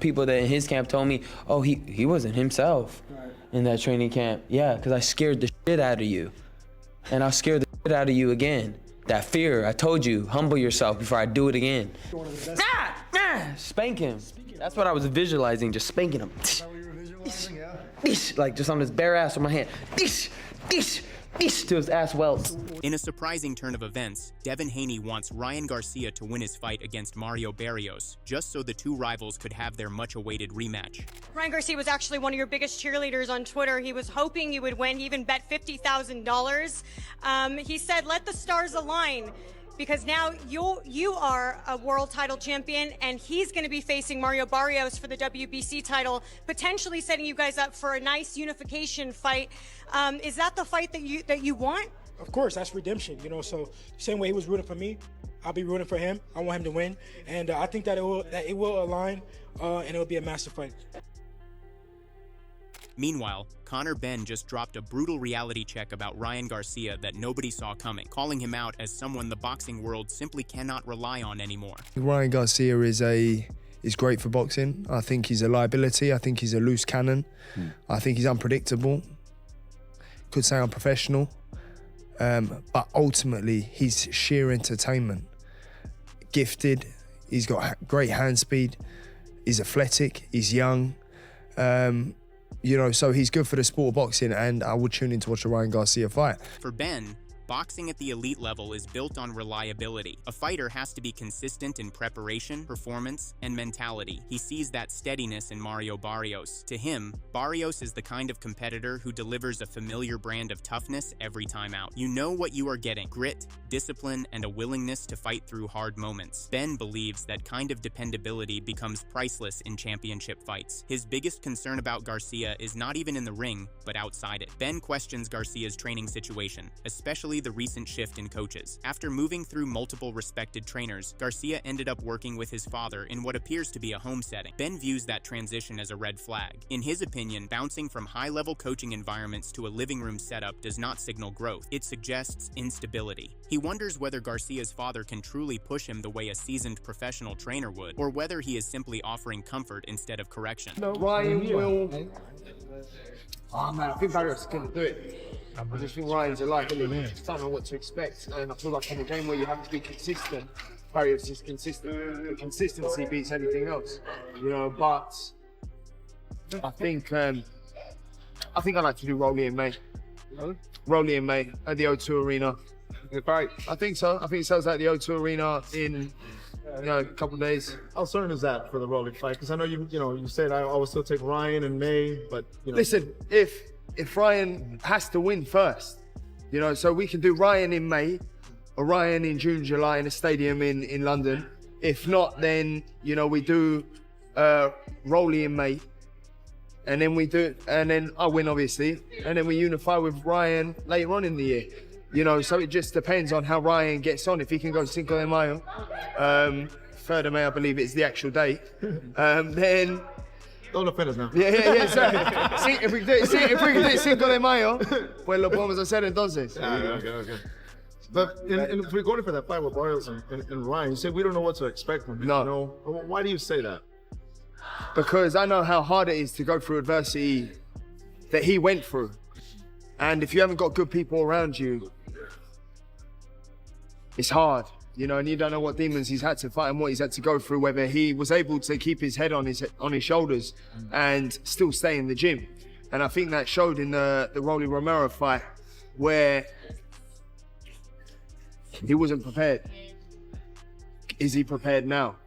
people that in his camp told me, oh, he wasn't himself in that training camp. Yeah, because I scared the shit out of you. And I'll scare the shit out of you again. That fear, I told you, humble yourself before I do it again. Spank him. That's what I was visualizing, just spanking him. Is that what you were visualizing? Yeah. Like just on his bare ass with my hand. To his ass welts. In a surprising turn of events, Devin Haney wants Ryan Garcia to win his fight against Mario Barrios, just so the two rivals could have their much-awaited rematch. Ryan Garcia was actually one of your biggest cheerleaders on Twitter. He was hoping you would win. He even bet $50,000. He said, let the stars align, because now you are a world title champion, and he's going to be facing Mario Barrios for the WBC title, potentially setting you guys up for a nice unification fight. Is that the fight that you want? Of course, that's redemption, you know, so same way he was rooting for me, I'll be rooting for him. I want him to win, and I think that it will align, and it'll be a massive fight. Meanwhile, Conor Benn just dropped a brutal reality check about Ryan Garcia that nobody saw coming, calling him out as someone the boxing world simply cannot rely on anymore. Ryan Garcia is great for boxing. I think he's a liability. I think he's a loose cannon. I think he's unpredictable. Could say unprofessional. But ultimately, he's sheer entertainment. Gifted. He's got great hand speed. He's athletic. He's young. You know, so he's good for the sport of boxing, and I would tune in to watch a Ryan Garcia fight. For Benn, boxing at the elite level is built on reliability. A fighter has to be consistent in preparation, performance, and mentality. He sees that steadiness in Mario Barrios. To him, Barrios is the kind of competitor who delivers a familiar brand of toughness every time out. You know what you are getting: grit, discipline, and a willingness to fight through hard moments. Benn believes that kind of dependability becomes priceless in championship fights. His biggest concern about Garcia is not even in the ring, but outside it. Benn questions Garcia's training situation, especially the recent shift in coaches. After moving through multiple respected trainers, Garcia ended up working with his father in what appears to be a home setting. Benn views that transition as a red flag. In his opinion, bouncing from high-level coaching environments to a living room setup does not signal growth. It suggests instability. He wonders whether Garcia's father can truly push him the way a seasoned professional trainer would, or whether he is simply offering comfort instead of correction. No, Ryan will... Oh man, I think Barios can do it. I just think Ryan's alike, and I don't know what to expect. And I feel like in a game where you have to be consistent, Barios is consistent. The consistency beats anything else, you know. But I think I'd like to do Rolly in May. Rolly in May at the O2 Arena. Right. I think so. I think it sells at the O2 Arena in a couple of days. How certain is that for the Rolly fight? Because I know you said I will still take Ryan in May, but you know. Listen, if Ryan has to win first, you know, so we can do Ryan in May or Ryan in June, July in a stadium in London. If not, then, you know, we do Rolly in May, and then I win, obviously, and then we unify with Ryan later on in the year. You know, so it just depends on how Ryan gets on. If he can go Cinco de Mayo, 3rd of May, I believe it's the actual date, then... Don't offend us now. Yeah, so if we can do it Cinco de Mayo, pues lo podemos hacer entonces. Okay. But if we're going for that fight with Barrios and Ryan, you said we don't know what to expect from him. No. You know? Why do you say that? Because I know how hard it is to go through adversity that he went through. And if you haven't got good people around you, it's hard, you know, and you don't know what demons he's had to fight and what he's had to go through, whether he was able to keep his head on his shoulders and still stay in the gym. And I think that showed in the Rolly Romero fight, where he wasn't prepared. Is he prepared now?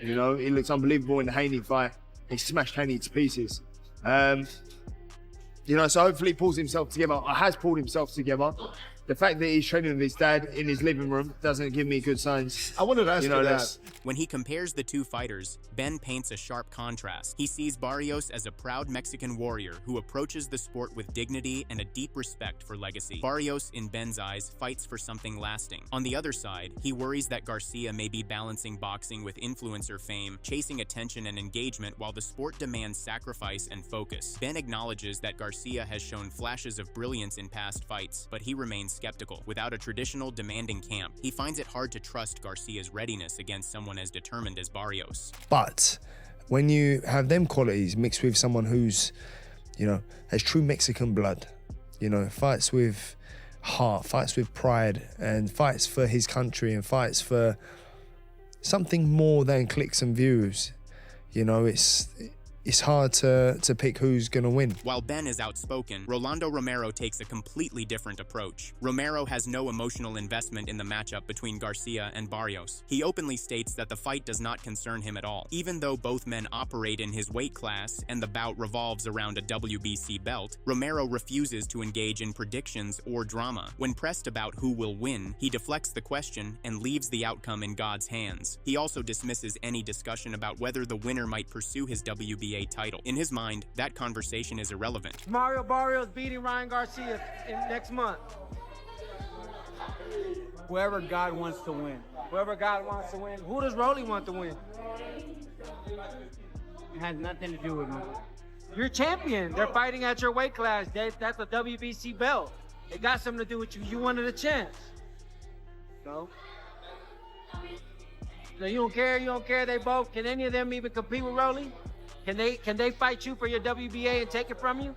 You know, he looks unbelievable in the Haney fight. He smashed Haney to pieces. You know, so hopefully he pulls himself together, or has pulled himself together. The fact that he's training with his dad in his living room doesn't give me good signs. I wanted to ask you that. When he compares the two fighters, Benn paints a sharp contrast. He sees Barrios as a proud Mexican warrior who approaches the sport with dignity and a deep respect for legacy. Barrios, in Benn's eyes, fights for something lasting. On the other side, he worries that Garcia may be balancing boxing with influencer fame, chasing attention and engagement while the sport demands sacrifice and focus. Benn acknowledges that Garcia has shown flashes of brilliance in past fights, but he remains skeptical. Without a traditional, demanding camp, he finds it hard to trust Garcia's readiness against someone as determined as Barios. But when you have them qualities mixed with someone who's, you know, has true Mexican blood, you know, fights with heart, fights with pride, and fights for his country, and fights for something more than clicks and views, you know, it's hard to pick who's gonna win. While Ben is outspoken, Rolando Romero takes a completely different approach. Romero has no emotional investment in the matchup between Garcia and Barrios. He openly states that the fight does not concern him at all. Even though both men operate in his weight class and the bout revolves around a WBC belt, Romero refuses to engage in predictions or drama. When pressed about who will win, he deflects the question and leaves the outcome in God's hands. He also dismisses any discussion about whether the winner might pursue his WBA title. In his mind, that conversation is irrelevant. Mario Barrios beating Ryan Garcia next month. Whoever God wants to win. Whoever God wants to win. Who does Rolly want to win? It has nothing to do with me. You're champion. They're fighting at your weight class. That's a WBC belt. It got something to do with you. You wanted a chance. So you don't care. You don't care. They both. Can any of them even compete with Rolly? Can they fight you for your WBA and take it from you?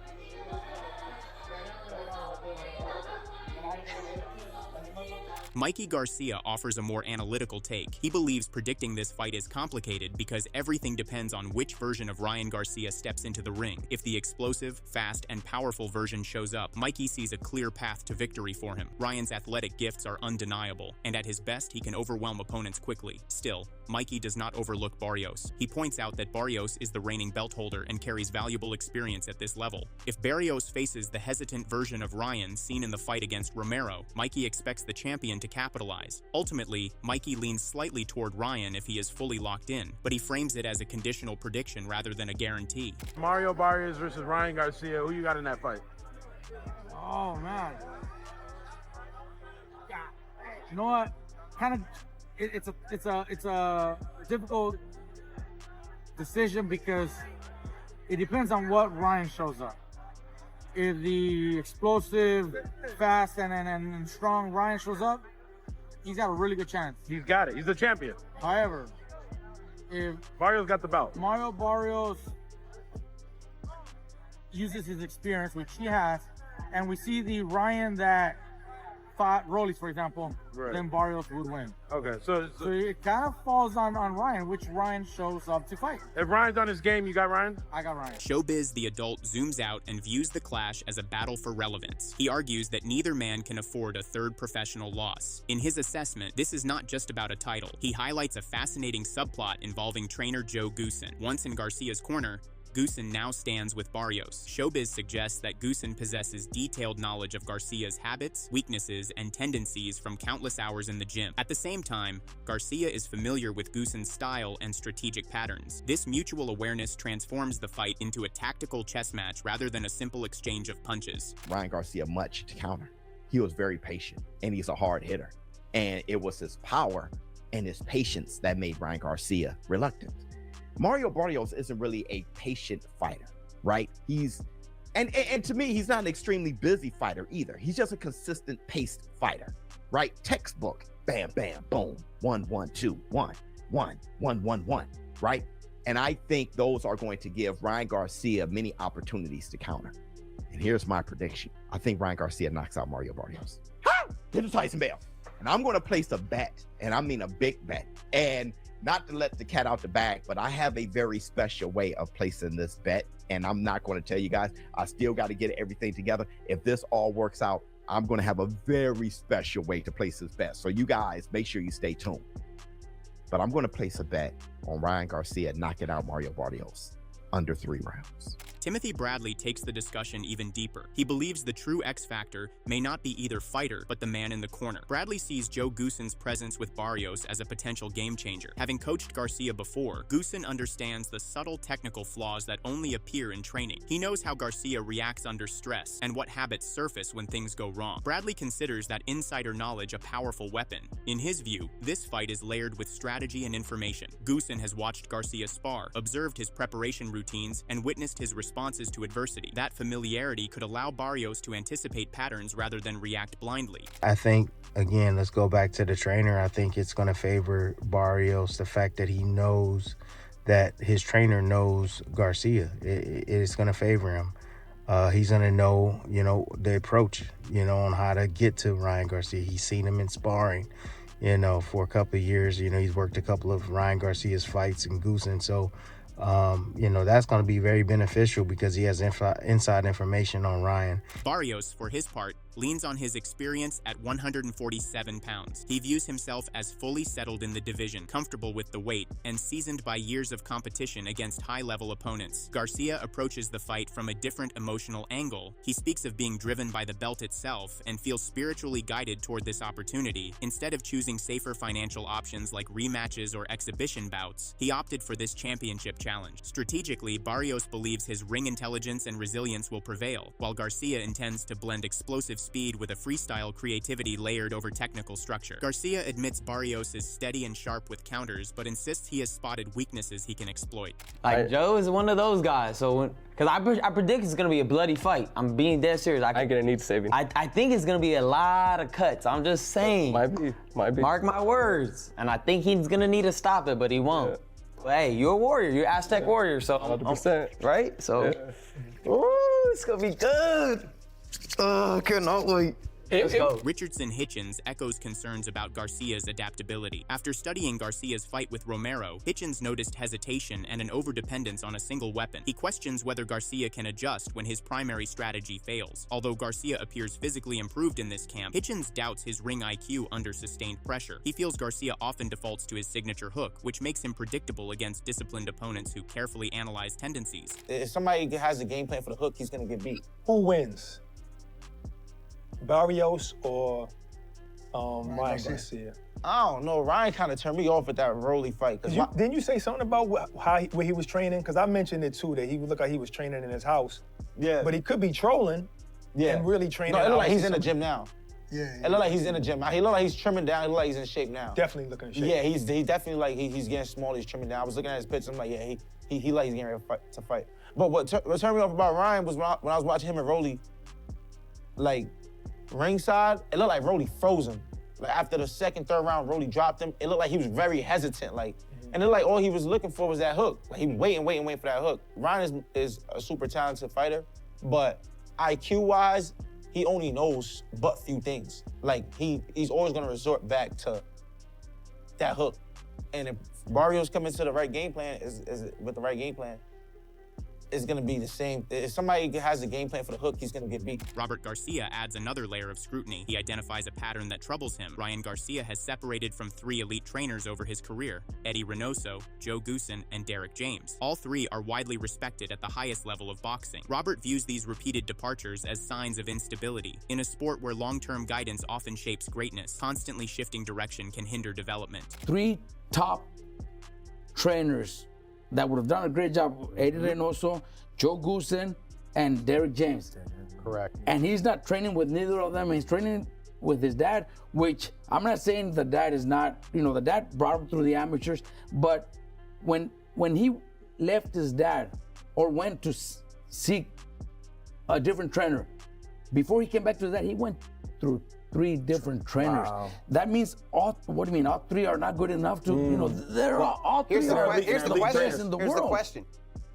Mikey Garcia offers a more analytical take. He believes predicting this fight is complicated because everything depends on which version of Ryan Garcia steps into the ring. If the explosive, fast, and powerful version shows up, Mikey sees a clear path to victory for him. Ryan's athletic gifts are undeniable, and at his best, he can overwhelm opponents quickly. Still, Mikey does not overlook Barios. He points out that Barios is the reigning belt holder and carries valuable experience at this level. If Barios faces the hesitant version of Ryan seen in the fight against Romero, Mikey expects the champion to capitalize. Ultimately, Mikey leans slightly toward Ryan if he is fully locked in, but he frames it as a conditional prediction rather than a guarantee. Mario Barrios versus Ryan Garcia, who you got in that fight? Oh, man. You know what? Kind of, it's a difficult decision because it depends on what Ryan shows up. If the explosive, fast, and strong Ryan shows up, he's got a really good chance. He's got it. He's the champion. However, if Barrios got the belt, Mario Barrios uses his experience, which he has, and we see the Ryan that fought Rollies, for example, right, then Barrios would win. Okay, so it kind of falls on Ryan, which Ryan shows up to fight. If Ryan's on his game, you got Ryan? I got Ryan. Showbiz the adult zooms out and views the clash as a battle for relevance. He argues that neither man can afford a third professional loss. In his assessment, this is not just about a title. He highlights a fascinating subplot involving trainer Joe Goosen. Once in Garcia's corner, Goosen now stands with Barios. Showbiz suggests that Goosen possesses detailed knowledge of Garcia's habits, weaknesses, and tendencies from countless hours in the gym. At the same time, Garcia is familiar with Goosen's style and strategic patterns. This mutual awareness transforms the fight into a tactical chess match rather than a simple exchange of punches. Ryan Garcia much to counter. He was very patient, and he's a hard hitter. And it was his power and his patience that made Ryan Garcia reluctant. Mario Barrios isn't really a patient fighter, right? And to me, he's not an extremely busy fighter either. He's just a consistent paced fighter, right? Textbook, bam, bam, boom, 1, 1, 2, 1, 1, 1, 1, 1, right? And I think those are going to give Ryan Garcia many opportunities to counter. And here's my prediction. I think Ryan Garcia knocks out Mario Barrios. Hit the Tyson bell. And I'm going to place a bet, and I mean a big bet. And not to let the cat out the bag, but I have a very special way of placing this bet, and I'm not going to tell you guys. I still got to get everything together. If this all works out, I'm going to have a very special way to place this bet. So you guys, make sure you stay tuned. But I'm going to place a bet on Ryan Garcia knocking out Mario Barrios under 3 rounds. Timothy Bradley takes the discussion even deeper. He believes the true X factor may not be either fighter, but the man in the corner. Bradley sees Joe Goosen's presence with Barios as a potential game changer. Having coached Garcia before, Goosen understands the subtle technical flaws that only appear in training. He knows how Garcia reacts under stress and what habits surface when things go wrong. Bradley considers that insider knowledge a powerful weapon. In his view, this fight is layered with strategy and information. Goosen has watched Garcia spar, observed his preparation routines, and witnessed his responses to adversity. That familiarity could allow Barios to anticipate patterns rather than react blindly. I think, again, let's go back to the trainer. I think it's going to favor Barios, the fact that he knows that his trainer knows Garcia. It's going to favor him. He's going to know, you know, the approach, you know, on how to get to Ryan Garcia. He's seen him in sparring, you know, for a couple of years. You know, he's worked a couple of Ryan Garcia's fights and Goosen. So, you know, that's going to be very beneficial because he has inside information on Ryan. Barrios, for his part, leans on his experience at 147 pounds. He views himself as fully settled in the division, comfortable with the weight, and seasoned by years of competition against high-level opponents. Garcia approaches the fight from a different emotional angle. He speaks of being driven by the belt itself and feels spiritually guided toward this opportunity. Instead of choosing safer financial options like rematches or exhibition bouts, he opted for this championship challenge. Strategically, Barrios believes his ring intelligence and resilience will prevail, while Garcia intends to blend explosive speed with a freestyle creativity layered over technical structure. Garcia admits Barrios is steady and sharp with counters, but insists he has spotted weaknesses he can exploit. Like, Joe is one of those guys, so because I predict it's going to be a bloody fight. I'm being dead serious. I ain't going to need to save him. I think it's going to be a lot of cuts. I'm just saying. Might be. Mark my words. And I think he's going to need to stop it, but he won't. Yeah. But hey, you're a warrior. You're an Aztec warrior, so 100%. Right? So, ooh, it's going to be good. I cannot wait. Let's go. Richardson Hitchens echoes concerns about Garcia's adaptability. After studying Garcia's fight with Romero, Hitchens noticed hesitation and an overdependence on a single weapon. He questions whether Garcia can adjust when his primary strategy fails. Although Garcia appears physically improved in this camp, Hitchens doubts his ring IQ under sustained pressure. He feels Garcia often defaults to his signature hook, which makes him predictable against disciplined opponents who carefully analyze tendencies. If somebody has a game plan for the hook, he's going to get beat. Who wins? Barios or Ryan Garcia? I don't know. Ryan kind of turned me off with that Rolly fight. Didn't you say something about where he was training? Because I mentioned it too, that he would look like he was training in his house. Yeah. But he could be trolling and really training. No, it look like he's in the gym now. Yeah. It look like he's in the gym. He look like he's trimming down. It look like he's in shape now. Definitely looking in shape. Yeah, he's definitely like he's getting smaller. He's trimming down. I was looking at his pictures. I'm like, yeah, he like he's getting ready to fight. But what turned me off about Ryan was when I was watching him and Rolly, like, ringside, it looked like Rolly froze him. Like after the second, third round, Rolly dropped him. It looked like he was very hesitant. Like, and it looked like all he was looking for was that hook. Like he was waiting for that hook. Ryan is a super talented fighter, but IQ-wise, he only knows but few things. Like he's always gonna resort back to that hook. And if Barrios come into the right game plan, with the right game plan, it's gonna be the same. If somebody has a game plan for the hook, he's gonna get beat. Robert Garcia adds another layer of scrutiny. He identifies a pattern that troubles him. Ryan Garcia has separated from 3 elite trainers over his career: Eddie Reynoso, Joe Goosen, and Derek James. All 3 are widely respected at the highest level of boxing. Robert views these repeated departures as signs of instability. In a sport where long-term guidance often shapes greatness, constantly shifting direction can hinder development. 3 top trainers that would have done a great job: Eddie Reynoso, Joe Goosen, and Derek James. Correct. And he's not training with neither of them. He's training with his dad, which I'm not saying the dad is not, the dad brought him through the amateurs, but when he left his dad or went to seek a different trainer, before he came back to that, he went through 3 different trainers. Wow. That means all 3 are not good enough to, they're all 3 are Here's the question. in the Here's world. the question.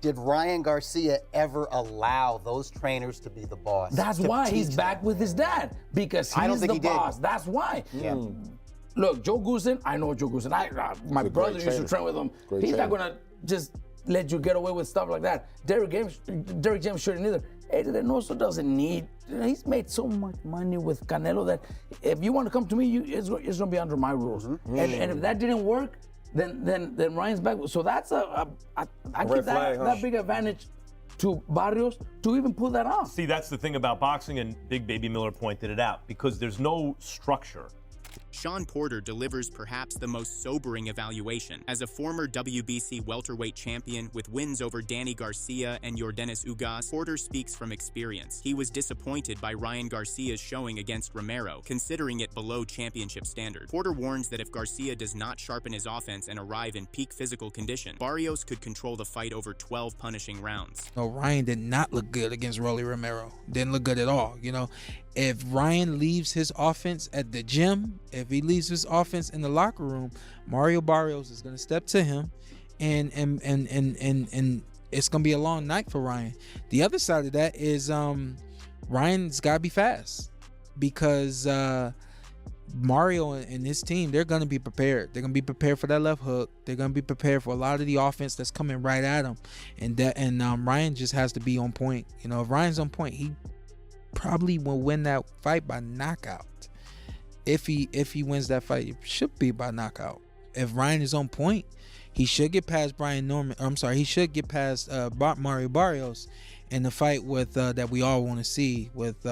Did Ryan Garcia ever allow those trainers to be the boss? That's why he's back with his dad, because I don't he's think the he did. boss. That's why. Yeah. Look, Joe Goosen, I know Joe Goosen. My brother used to train with him. He's not gonna just let you get away with stuff like that. Derek James shouldn't either. Eddie Reynoso doesn't need. He's made so much money with Canelo that if you want to come to me, it's gonna be under my rules. And if that didn't work, then Ryan's back. So that's I give that big advantage to Barrios to even pull that off. See, that's the thing about boxing, and Big Baby Miller pointed it out, because there's no structure. Sean Porter delivers perhaps the most sobering evaluation. As a former WBC welterweight champion with wins over Danny Garcia and Yordenis Ugas, Porter speaks from experience. He was disappointed by Ryan Garcia's showing against Romero, considering it below championship standard. Porter warns that if Garcia does not sharpen his offense and arrive in peak physical condition, Barrios could control the fight over 12 punishing rounds. No, Ryan did not look good against Rolly Romero. Didn't look good at all, If Ryan leaves his offense at the gym, if he leaves his offense in the locker room, Mario Barrios is going to step to him and it's gonna be a long night for Ryan. The other side of that is Ryan's gotta be fast, because Mario and his team, they're gonna be prepared. They're gonna be prepared for that left hook. They're gonna be prepared for a lot of the offense that's coming right at him, and Ryan just has to be on point. You know, if Ryan's on point, he probably will win that fight by knockout. If he wins that fight, it should be by knockout. If Ryan is on point, he should get past he should get past Mario Barrios, and the fight with that we all want to see with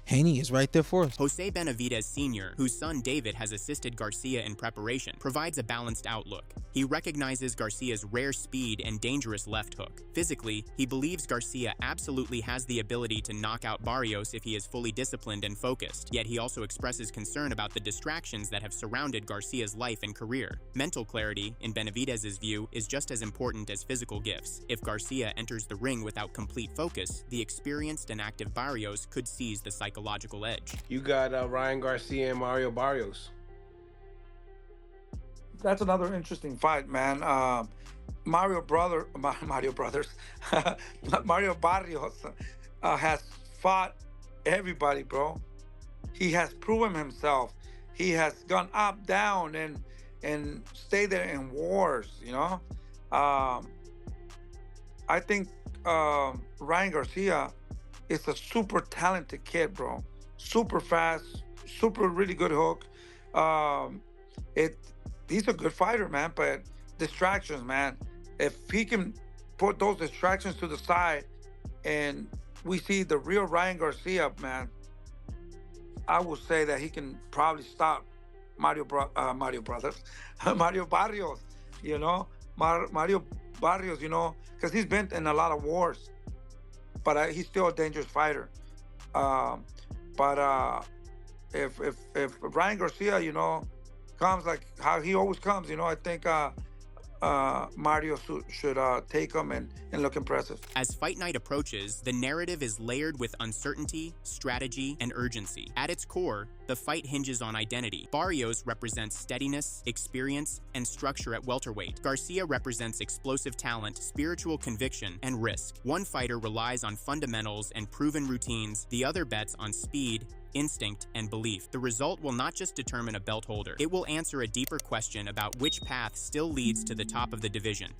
Haney is right there for us. Jose Benavidez Sr., whose son David has assisted Garcia in preparation, provides a balanced outlook. He recognizes Garcia's rare speed and dangerous left hook. Physically, he believes Garcia absolutely has the ability to knock out Barios if he is fully disciplined and focused, yet he also expresses concern about the distractions that have surrounded Garcia's life and career. Mental clarity, in Benavidez's view, is just as important as physical gifts. If Garcia enters the ring without complete focus, the experienced and active Barios could seize the psychological edge. You got Ryan Garcia and Mario Barrios. That's another interesting fight, man. Mario Barrios has fought everybody, bro. He has proven himself. He has gone up, down, and stayed there in wars, you know? I think Ryan Garcia is a super talented kid, bro. Super fast, super really good hook. He's a good fighter, man, but distractions, man. If he can put those distractions to the side and we see the real Ryan Garcia, man, I would say that he can probably stop Mario Barrios, you know? Mario Barrios, you know, because he's been in a lot of wars, but he's still a dangerous fighter. If Ryan Garcia, you know, comes like how he always comes, you know, I think Mario should take him and look impressive. As fight night approaches, the narrative is layered with uncertainty, strategy, and urgency. At its core, the fight hinges on identity. Barrios represents steadiness, experience, and structure at welterweight. Garcia represents explosive talent, spiritual conviction, and risk. One fighter relies on fundamentals and proven routines, the other bets on speed, instinct, and belief. The result will not just determine a belt holder, it will answer a deeper question about which path still leads to the top of the division.